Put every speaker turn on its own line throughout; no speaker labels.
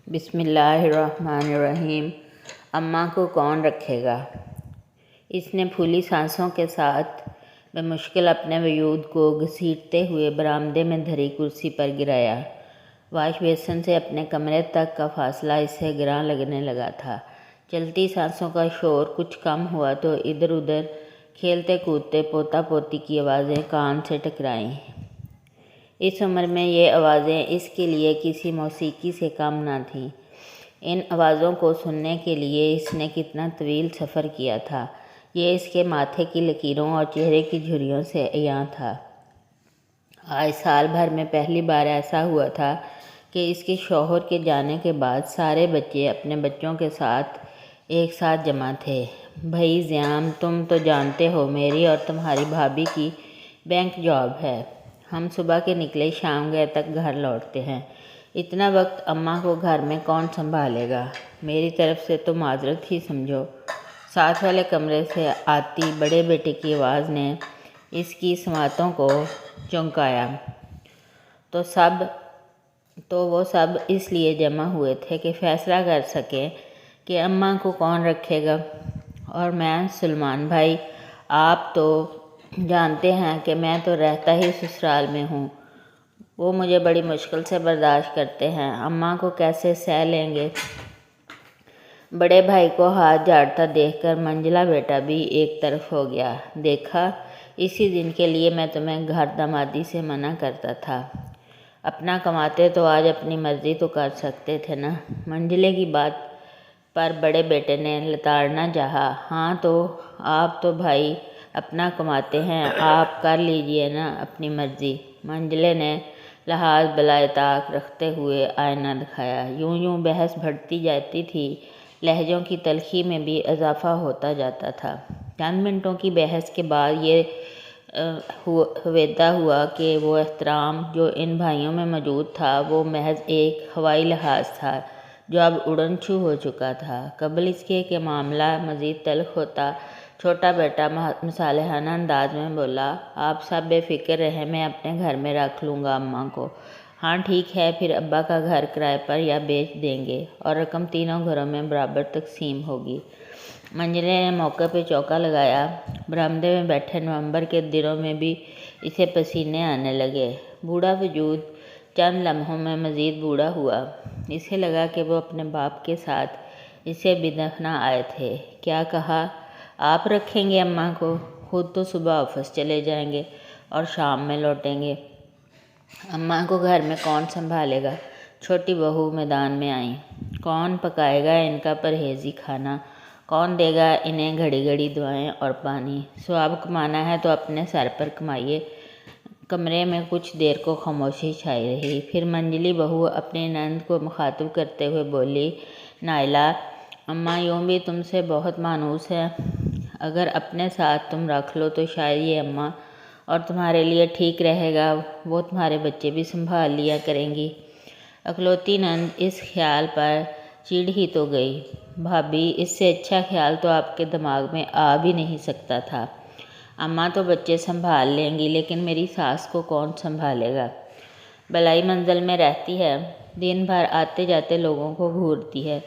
بسم اللہ الرحمن الرحیم۔ اماں کو کون رکھے گا؟ اس نے پھولی سانسوں کے ساتھ بمشکل اپنے وجود کو گھسیٹتے ہوئے برآمدے میں دھری کرسی پر گرایا۔ واش بیسن سے اپنے کمرے تک کا فاصلہ اسے گراں لگنے لگا تھا۔ چلتی سانسوں کا شور کچھ کم ہوا تو ادھر ادھر کھیلتے کودتے پوتا پوتی کی آوازیں کان سے ٹکرائیں۔ اس عمر میں یہ آوازیں اس کے لیے کسی موسیقی سے کم نہ تھیں۔ ان آوازوں کو سننے کے لیے اس نے کتنا طویل سفر کیا تھا، یہ اس کے ماتھے کی لکیروں اور چہرے کی جھریوں سے عیاں تھا۔ آج سال بھر میں پہلی بار ایسا ہوا تھا کہ اس کے شوہر کے جانے کے بعد سارے بچے اپنے بچوں کے ساتھ ایک ساتھ جمع تھے۔ بھئی زیام، تم تو جانتے ہو میری اور تمہاری بھابھی کی بینک جاب ہے۔ ہم صبح کے نکلے شام گئے تک گھر لوٹتے ہیں۔ اتنا وقت اماں کو گھر میں کون سنبھالے گا؟ میری طرف سے تو معذرت ہی سمجھو۔ ساتھ والے کمرے سے آتی بڑے بیٹے کی آواز نے اس کی سماعتوں کو چونکایا۔ تو وہ سب اس لیے جمع ہوئے تھے کہ فیصلہ کر سکیں کہ اماں کو کون رکھے گا۔ اور میں سلمان بھائی، آپ تو جانتے ہیں کہ میں تو رہتا ہی سسرال میں ہوں۔ وہ مجھے بڑی مشکل سے برداشت کرتے ہیں، اماں کو کیسے سہ لیں گے؟ بڑے بھائی کو ہاتھ جھاڑتا دیکھ کر منجلا بیٹا بھی ایک طرف ہو گیا۔ دیکھا، اسی دن کے لیے میں تمہیں گھر دامادی سے منع کرتا تھا۔ اپنا کماتے تو آج اپنی مرضی تو کر سکتے تھے نا۔ منجلے کی بات پر بڑے بیٹے نے لتاڑنا چاہا۔ ہاں تو آپ تو بھائی اپنا کماتے ہیں، آپ کر لیجئے نا اپنی مرضی۔ منجلے نے لحاظ بالائے طاق رکھتے ہوئے آئینہ دکھایا۔ یوں بحث بڑھتی جاتی تھی، لہجوں کی تلخی میں بھی اضافہ ہوتا جاتا تھا۔ چند منٹوں کی بحث کے بعد یہ ہویدا ہوا کہ وہ احترام جو ان بھائیوں میں موجود تھا وہ محض ایک ہوائی لحاظ تھا جو اب اڑن چھو ہو چکا تھا۔ قبل اس کے کہ معاملہ مزید تلخ ہوتا، چھوٹا بیٹا مصالحانہ انداز میں بولا، آپ سب بے فکر رہیں، میں اپنے گھر میں رکھ لوں گا اماں کو۔ ہاں ٹھیک ہے، پھر ابا کا گھر کرائے پر یا بیچ دیں گے اور رقم تینوں گھروں میں برابر تقسیم ہوگی۔ منجلے نے موقع پہ چوکا لگایا۔ برآمدے میں بیٹھے نومبر کے دنوں میں بھی اسے پسینے آنے لگے۔ بوڑھا وجود چند لمحوں میں مزید بوڑھا ہوا۔ اسے لگا کہ وہ اپنے باپ کے ساتھ اسے بدفنا آئے تھے۔ کیا کہا؟ آپ رکھیں گے اماں کو؟ خود تو صبح آفس چلے جائیں گے اور شام میں لوٹیں گے۔ اماں کو گھر میں کون سنبھالے گا؟ چھوٹی بہو میدان میں آئیں۔ کون پکائے گا ان کا پرہیزی کھانا؟ کون دے گا انہیں گھڑی گھڑی دعائیں اور پانی؟ ثواب کمانا ہے تو اپنے سر پر کمائیے۔ کمرے میں کچھ دیر کو خاموشی چھائی رہی۔ پھر منجلی بہو اپنی نند کو مخاطب کرتے ہوئے بولی، نائلہ، اماں یوں بھی تم سے بہت مانوس ہے۔ اگر اپنے ساتھ تم رکھ لو تو شاید یہ اماں اور تمہارے لیے ٹھیک رہے گا، وہ تمہارے بچے بھی سنبھال لیا کریں گی۔ اکلوتی نند اس خیال پر چڑ ہی تو گئی۔ بھابھی، اس سے اچھا خیال تو آپ کے دماغ میں آ بھی نہیں سکتا تھا۔ اماں تو بچے سنبھال لیں گی، لیکن میری ساس کو کون سنبھالے گا؟ بلائی منزل میں رہتی ہے، دن بھر آتے جاتے لوگوں کو گھورتی ہے۔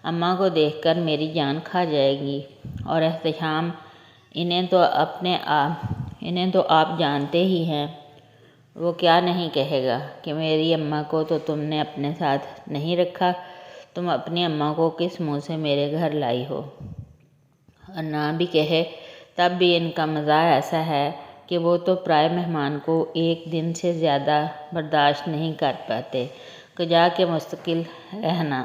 اماں کو دیکھ کر میری جان کھا جائے گی۔ اور احتشام، انہیں تو آپ جانتے ہی ہیں، وہ کیا نہیں کہے گا کہ میری اماں کو تو تم نے اپنے ساتھ نہیں رکھا، تم اپنی اماں کو کس منہ سے میرے گھر لائی ہو؟ اور نہ بھی کہے تب بھی ان کا مزاح ایسا ہے کہ وہ تو پرائے مہمان کو ایک دن سے زیادہ برداشت نہیں کر پاتے، کجا کہ مستقل رہنا۔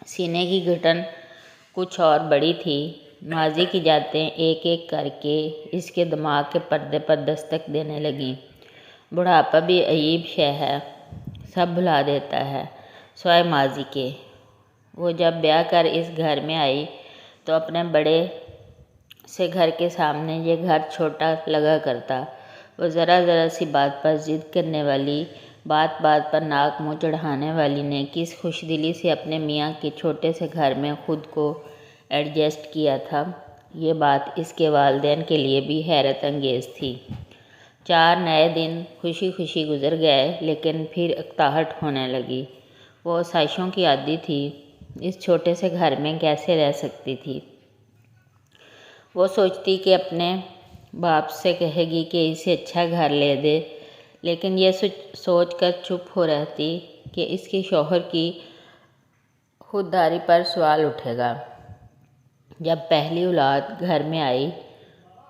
سینے کی گھٹن کچھ اور بڑی تھی۔ ماضی کی یادیں ایک ایک کر کے اس کے دماغ کے پردے پر دستک دینے لگیں۔ بڑھاپا بھی عجیب شے ہے، سب بھلا دیتا ہے سوائے ماضی کے۔ وہ جب بیاہ کر اس گھر میں آئی تو اپنے بڑے سے گھر کے سامنے یہ گھر چھوٹا لگا کرتا۔ وہ ذرا سی بات پر ضد کرنے والی، بات بات پر ناک منہ چڑھانے والی نے کس خوش دلی سے اپنے میاں کے چھوٹے سے گھر میں خود کو ایڈجسٹ کیا تھا، یہ بات اس کے والدین کے لیے بھی حیرت انگیز تھی۔ 4 نئے دن خوشی خوشی گزر گئے، لیکن پھر اکتاہٹ ہونے لگی۔ وہ سازشوں کی عادی تھی، اس چھوٹے سے گھر میں کیسے رہ سکتی تھی۔ وہ سوچتی کہ اپنے باپ سے کہے گی کہ اسے اچھا گھر لے دے، لیکن یہ سوچ کر چپ ہو رہتی کہ اس کے شوہر کی خودداری پر سوال اٹھے گا۔ جب پہلی اولاد گھر میں آئی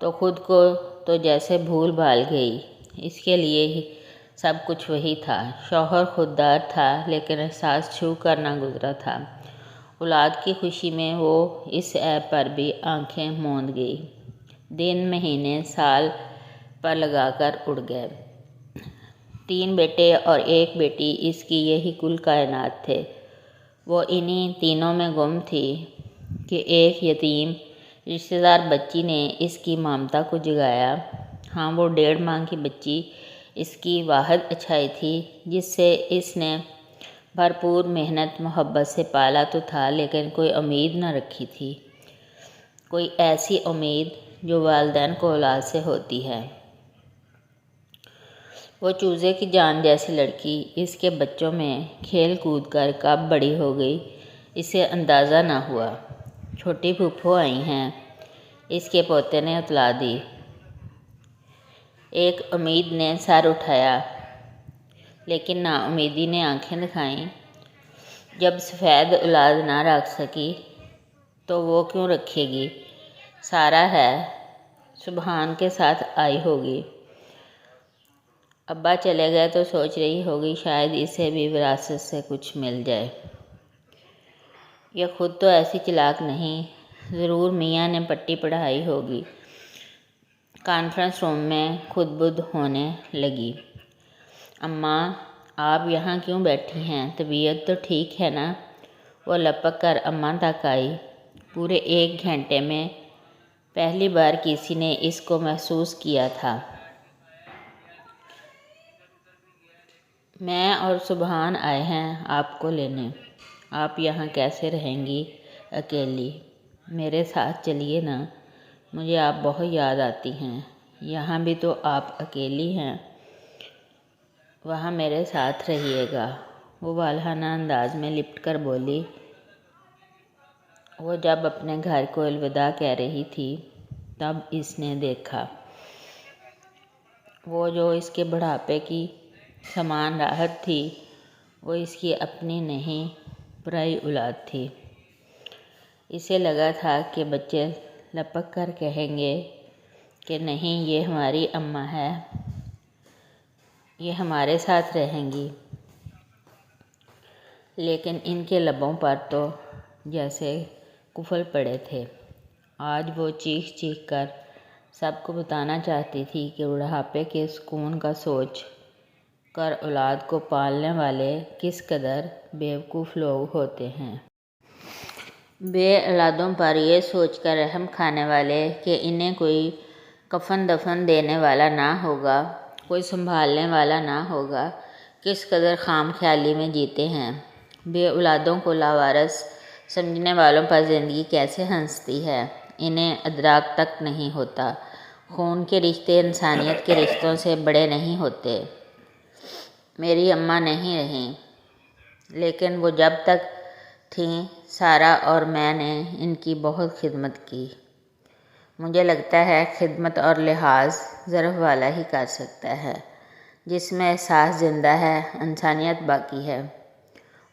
تو خود کو تو جیسے بھول بھال گئی۔ اس کے لیے ہی سب کچھ وہی تھا۔ شوہر خوددار تھا، لیکن احساس چھو کر نہ گزرا تھا۔ اولاد کی خوشی میں وہ اس عیب پر بھی آنکھیں موند گئی۔ دن، مہینے، سال پر لگا کر اڑ گئے۔ 3 بیٹے اور 1 بیٹی، اس کی یہی کل کائنات تھے۔ وہ انہی تینوں میں گم تھی کہ ایک یتیم رشتہ دار بچی نے اس کی ممتا کو جگایا۔ ہاں، وہ 1.5 ماہ کی بچی اس کی واحد اچھائی تھی، جس سے اس نے بھرپور محنت محبت سے پالا تو تھا، لیکن کوئی امید نہ رکھی تھی، کوئی ایسی امید جو والدین کو اولاد سے ہوتی ہے۔ وہ چوزے کی جان جیسی لڑکی اس کے بچوں میں کھیل کود کر کب بڑی ہو گئی، اسے اندازہ نہ ہوا۔ چھوٹی پھوپھو آئی ہیں، اس کے پوتے نے اطلاع دی۔ ایک امید نے سر اٹھایا، لیکن نا امیدی نے آنکھیں دکھائیں۔ جب سفید اولاد نہ رکھ سکی تو وہ کیوں رکھے گی؟ سارا ہے، سبحان کے ساتھ آئی ہوگی۔ ابا چلے گئے تو سوچ رہی ہوگی شاید اسے بھی وراثت سے کچھ مل جائے۔ یہ خود تو ایسی چلاک نہیں، ضرور میاں نے پٹی پڑھائی ہوگی۔ کانفرنس روم میں خود بدھ ہونے لگی۔ اماں، آپ یہاں کیوں بیٹھی ہیں؟ طبیعت تو ٹھیک ہے نا؟ وہ لپک کر اماں تک آئی۔ پورے 1 گھنٹے میں پہلی بار کسی نے اس کو محسوس کیا تھا۔ میں اور سبحان آئے ہیں آپ کو لینے۔ آپ یہاں کیسے رہیں گی اکیلی؟ میرے ساتھ چلیے نا، مجھے آپ بہت یاد آتی ہیں۔ یہاں بھی تو آپ اکیلی ہیں، وہاں میرے ساتھ رہیے گا، وہ والہانہ انداز میں لپٹ کر بولی۔ وہ جب اپنے گھر کو الوداع کہہ رہی تھی تب اس نے دیکھا، وہ جو اس کے بڑھاپے کی سامان راحت تھی، وہ اس کی اپنی نہیں، پرائی اولاد تھی۔ اسے لگا تھا کہ بچے لپک کر کہیں گے کہ نہیں، یہ ہماری اماں ہے، یہ ہمارے ساتھ رہیں گی، لیکن ان کے لبوں پر تو جیسے قفل پڑے تھے۔ آج وہ چیخ چیخ کر سب کو بتانا چاہتی تھی کہ بڑھاپے کے سکون کا سوچ کر اولاد کو پالنے والے کس قدر بیوقوف لوگ ہوتے ہیں۔ بے اولادوں پر یہ سوچ کر رحم کھانے والے کہ انہیں کوئی کفن دفن دینے والا نہ ہوگا، کوئی سنبھالنے والا نہ ہوگا، کس قدر خام خیالی میں جیتے ہیں۔ بے اولادوں کو لاوارث سمجھنے والوں پر زندگی کیسے ہنستی ہے، انہیں ادراک تک نہیں ہوتا۔ خون کے رشتے انسانیت کے رشتوں سے بڑے نہیں ہوتے۔ میری اماں نہیں رہیں، لیکن وہ جب تک تھیں سارا اور میں نے ان کی بہت خدمت کی۔ مجھے لگتا ہے خدمت اور لحاظ ظرف والا ہی کر سکتا ہے، جس میں احساس زندہ ہے، انسانیت باقی ہے،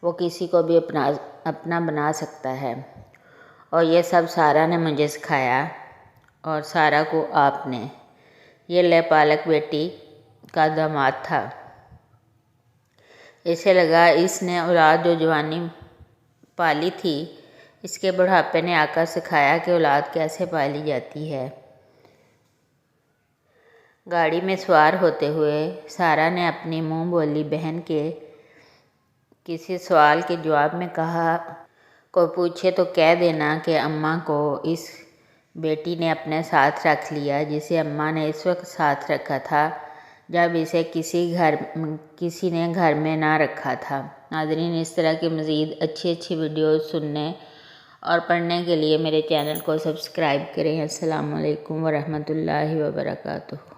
وہ کسی کو بھی اپنا بنا سکتا ہے۔ اور یہ سب سارا نے مجھے سکھایا، اور سارا کو آپ نے۔ یہ لے پالک بیٹی کا داماد تھا۔ اسے لگا اس نے اولاد جو جوانی پالی تھی، اس کے بڑھاپے نے آ کر سکھایا کہ اولاد کیسے پالی جاتی ہے۔ گاڑی میں سوار ہوتے ہوئے سارا نے اپنی منہ بولی بہن کے کسی سوال کے جواب میں کہا، کوئی پوچھے تو کہہ دینا کہ اماں کو اس بیٹی نے اپنے ساتھ رکھ لیا، جسے اماں نے اس وقت ساتھ رکھا تھا جب اسے کسی نے گھر میں نہ رکھا تھا۔ ناظرین، اس طرح کی مزید اچھی ویڈیوز سننے اور پڑھنے کے لیے میرے چینل کو سبسکرائب کریں۔ السلام علیکم ورحمۃ اللہ وبرکاتہ۔